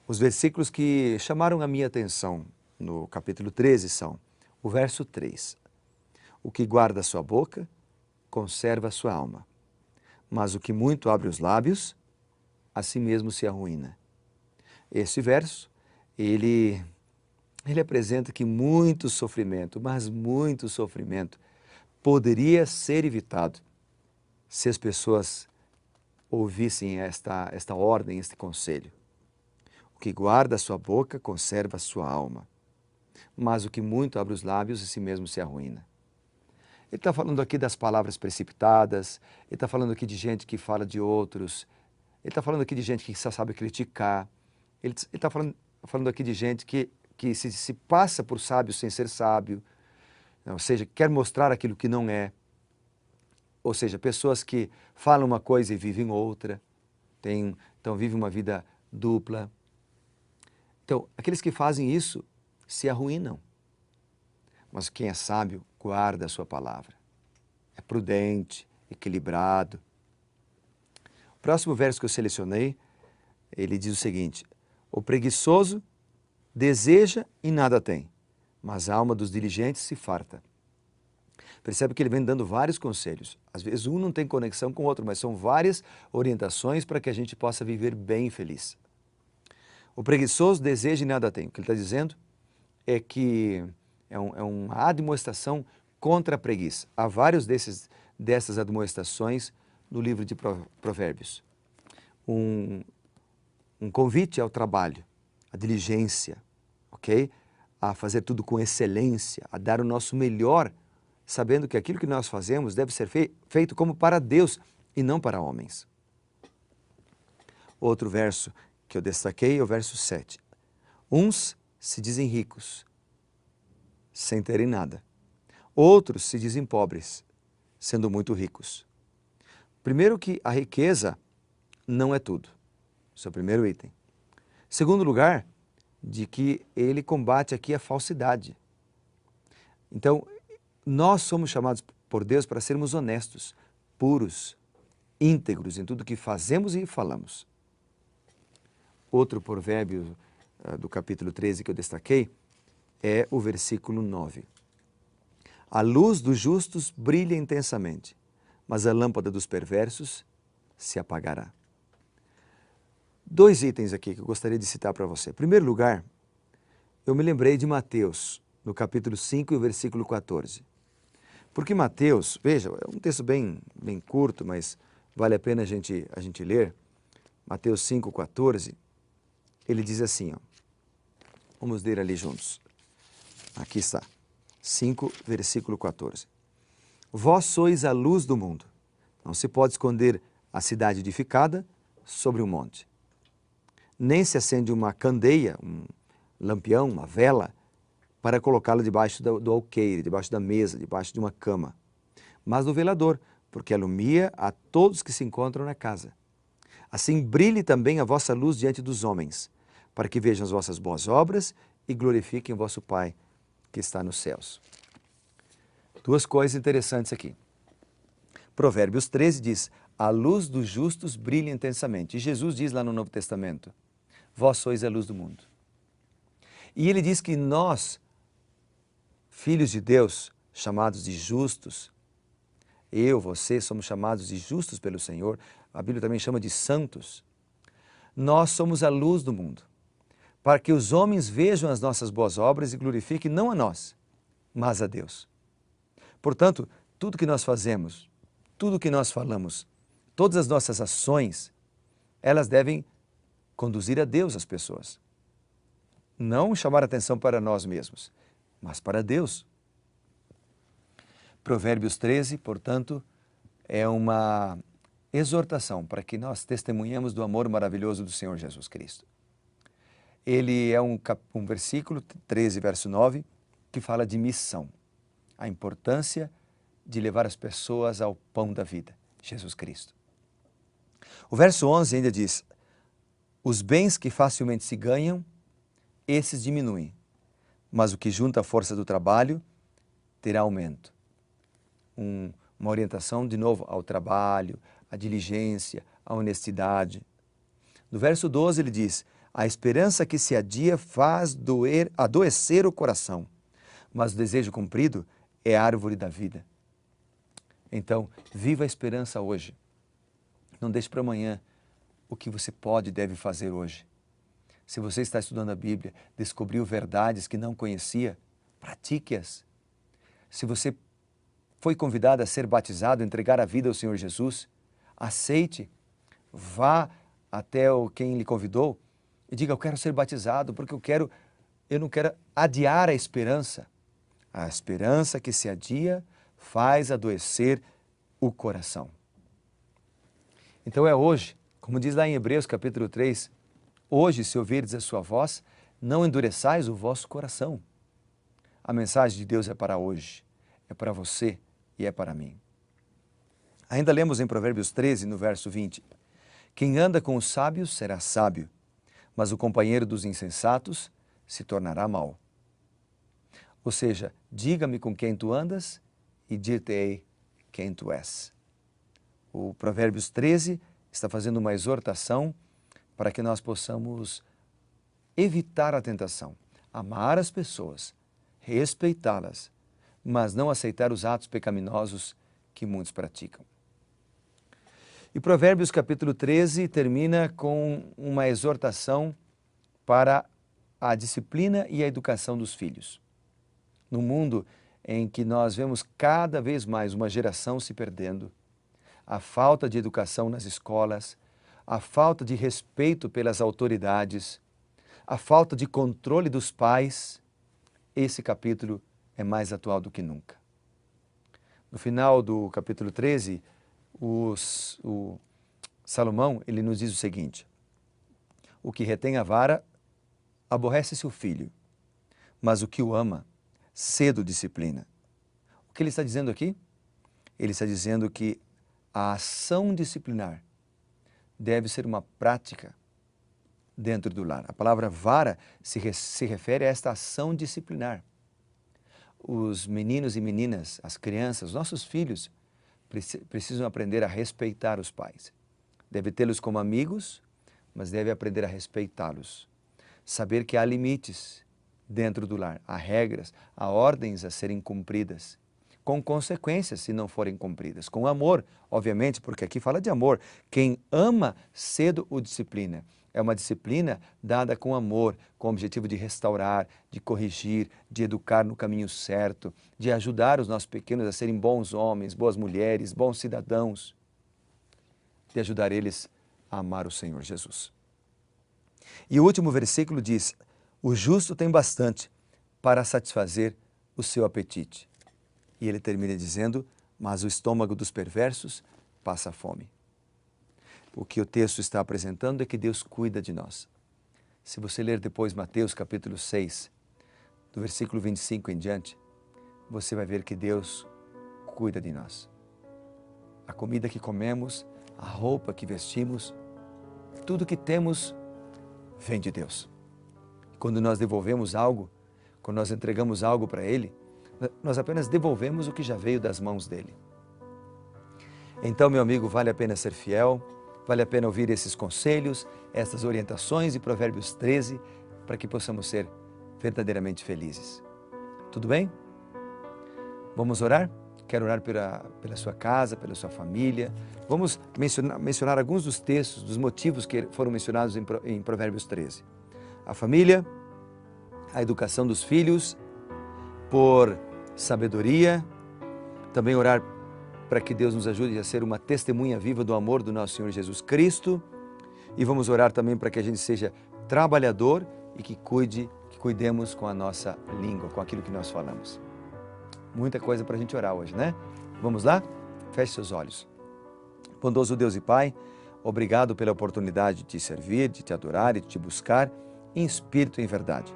Os versículos que chamaram a minha atenção no capítulo 13 são o verso 3. O que guarda a sua boca, conserva a sua alma. Mas o que muito abre os lábios, a si mesmo se arruína. Esse verso, ele apresenta que muito sofrimento, mas muito sofrimento, poderia ser evitado se as pessoas ouvissem esta ordem, este conselho. O que guarda a sua boca, conserva a sua alma. Mas o que muito abre os lábios, a si mesmo se arruína. Ele está falando aqui das palavras precipitadas, ele está falando aqui de gente que fala de outros, ele está falando aqui de gente que só sabe criticar, ele está falando aqui de gente que se passa por sábio sem ser sábio, ou seja, quer mostrar aquilo que não é. Ou seja, pessoas que falam uma coisa e vivem outra, então vivem uma vida dupla. Então, aqueles que fazem isso se arruinam. Mas quem é sábio guarda a sua palavra. É prudente, equilibrado. O próximo verso que eu selecionei, ele diz o seguinte: o preguiçoso deseja e nada tem, mas a alma dos diligentes se farta. Percebe que ele vem dando vários conselhos. Às vezes um não tem conexão com o outro, mas são várias orientações para que a gente possa viver bem feliz. O preguiçoso deseja e nada tem. O que ele está dizendo é que é uma admoestação contra a preguiça. Há vários dessas admoestações no livro de Provérbios. Um convite ao trabalho, à diligência, ok? A fazer tudo com excelência, a dar o nosso melhor, sabendo que aquilo que nós fazemos deve ser feito como para Deus e não para homens. Outro verso que eu destaquei é o verso 7. Uns se dizem ricos, sem terem nada. Outros se dizem pobres, sendo muito ricos. Primeiro que a riqueza não é tudo. Esse é o primeiro item. Segundo lugar, de que ele combate aqui a falsidade. Então, nós somos chamados por Deus para sermos honestos, puros, íntegros em tudo que fazemos e falamos. Outro provérbio do capítulo 13 que eu destaquei é o versículo 9. A luz dos justos brilha intensamente, mas a lâmpada dos perversos se apagará. Dois itens aqui que eu gostaria de citar para você. Em primeiro lugar, eu me lembrei de Mateus, no capítulo 5 e o versículo 14. Porque Mateus, veja, é um texto bem curto, mas vale a pena a gente ler. Mateus 5,14, ele diz assim, ó, vamos ler ali juntos. Aqui está, 5, versículo 14. Vós sois a luz do mundo. Não se pode esconder a cidade edificada sobre um monte. Nem se acende uma candeia, um lampião, uma vela, para colocá-la debaixo do alqueire, debaixo da mesa, debaixo de uma cama, mas no velador, porque alumia a todos que se encontram na casa. Assim brilhe também a vossa luz diante dos homens, para que vejam as vossas boas obras e glorifiquem o vosso Pai que está nos céus. Duas coisas interessantes aqui. Provérbios 13 diz, a luz dos justos brilha intensamente. E Jesus diz lá no Novo Testamento, vós sois a luz do mundo. E ele diz que nós, filhos de Deus, chamados de justos, você, somos chamados de justos pelo Senhor, a Bíblia também chama de santos. Nós somos a luz do mundo, para que os homens vejam as nossas boas obras e glorifiquem não a nós, mas a Deus. Portanto, tudo que nós fazemos, tudo que nós falamos, todas as nossas ações, elas devem conduzir a Deus as pessoas. Não chamar atenção para nós mesmos, mas para Deus. Provérbios 13, portanto, é uma exortação para que nós testemunhemos do amor maravilhoso do Senhor Jesus Cristo. Ele é um versículo, 13, verso 9, que fala de missão. A importância de levar as pessoas ao pão da vida, Jesus Cristo. O verso 11 ainda diz, os bens que facilmente se ganham, esses diminuem, mas o que junta a força do trabalho terá aumento. Uma orientação, de novo, ao trabalho, à diligência, à honestidade. No verso 12 ele diz, A esperança que se adia faz adoecer o coração, mas o desejo cumprido é a árvore da vida. Então, viva a esperança hoje. Não deixe para amanhã o que você pode e deve fazer hoje. Se você está estudando a Bíblia, descobriu verdades que não conhecia, pratique-as. Se você foi convidado a ser batizado, entregar a vida ao Senhor Jesus, aceite, vá até quem lhe convidou e diga: eu quero ser batizado porque eu não quero adiar a esperança. A esperança que se adia faz adoecer o coração. Então é hoje, como diz lá em Hebreus capítulo 3, hoje, se ouvirdes a sua voz, não endureçais o vosso coração. A mensagem de Deus é para hoje, é para você e é para mim. Ainda lemos em Provérbios 13, no verso 20, quem anda com os sábios será sábio, mas o companheiro dos insensatos se tornará mau. Ou seja, diga-me com quem tu andas e dir-te-ei quem tu és. O Provérbios 13 está fazendo uma exortação para que nós possamos evitar a tentação, amar as pessoas, respeitá-las, mas não aceitar os atos pecaminosos que muitos praticam. E Provérbios capítulo 13 termina com uma exortação para a disciplina e a educação dos filhos. No mundo em que nós vemos cada vez mais uma geração se perdendo, a falta de educação nas escolas, a falta de respeito pelas autoridades, a falta de controle dos pais, esse capítulo é mais atual do que nunca. No final do capítulo 13, o Salomão ele nos diz o seguinte: o que retém a vara aborrece seu filho, mas o que o ama, cedo disciplina. O que ele está dizendo aqui? Ele está dizendo que a ação disciplinar deve ser uma prática dentro do lar. A palavra vara se refere a esta ação disciplinar. Os meninos e meninas, as crianças, os nossos filhos, precisam aprender a respeitar os pais. Deve tê-los como amigos, mas deve aprender a respeitá-los. Saber que há limites dentro do lar, há regras, há ordens a serem cumpridas, com consequências se não forem cumpridas, com amor, obviamente, porque aqui fala de amor. Quem ama cedo o disciplina. É uma disciplina dada com amor, com o objetivo de restaurar, de corrigir, de educar no caminho certo, de ajudar os nossos pequenos a serem bons homens, boas mulheres, bons cidadãos, de ajudar eles a amar o Senhor Jesus. E o último versículo diz: o justo tem bastante para satisfazer o seu apetite. E ele termina dizendo: mas o estômago dos perversos passa fome. O que o texto está apresentando é que Deus cuida de nós. Se você ler depois Mateus capítulo 6, do versículo 25 em diante, você vai ver que Deus cuida de nós. A comida que comemos, a roupa que vestimos, tudo que temos vem de Deus. Quando nós devolvemos algo, quando nós entregamos algo para Ele, nós apenas devolvemos o que já veio das mãos dEle. Então, meu amigo, vale a pena ser fiel, vale a pena ouvir esses conselhos, essas orientações de Provérbios 13, para que possamos ser verdadeiramente felizes. Tudo bem? Vamos orar? Quero orar pela sua casa, pela sua família. Vamos mencionar alguns dos textos, dos motivos que foram mencionados em Provérbios 13. A família, a educação dos filhos, por sabedoria, também orar para que Deus nos ajude a ser uma testemunha viva do amor do nosso Senhor Jesus Cristo, e vamos orar também para que a gente seja trabalhador e que cuidemos com a nossa língua, com aquilo que nós falamos. Muita coisa para a gente orar hoje, né? Vamos lá? Feche seus olhos. Bondoso Deus e Pai, obrigado pela oportunidade de te servir, de te adorar e de te buscar em espírito e em verdade.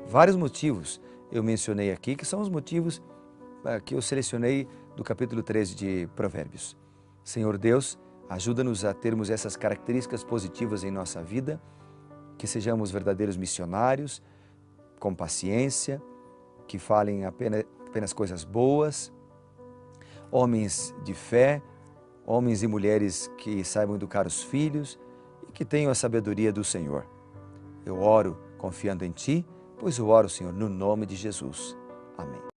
Vários motivos eu mencionei aqui, que são os motivos que eu selecionei do capítulo 13 de Provérbios. Senhor Deus, ajuda-nos a termos essas características positivas em nossa vida, que sejamos verdadeiros missionários, com paciência, que falem apenas coisas boas, homens de fé, homens e mulheres que saibam educar os filhos e que tenham a sabedoria do Senhor. Eu oro confiando em Ti, pois eu oro, Senhor, no nome de Jesus. Amém.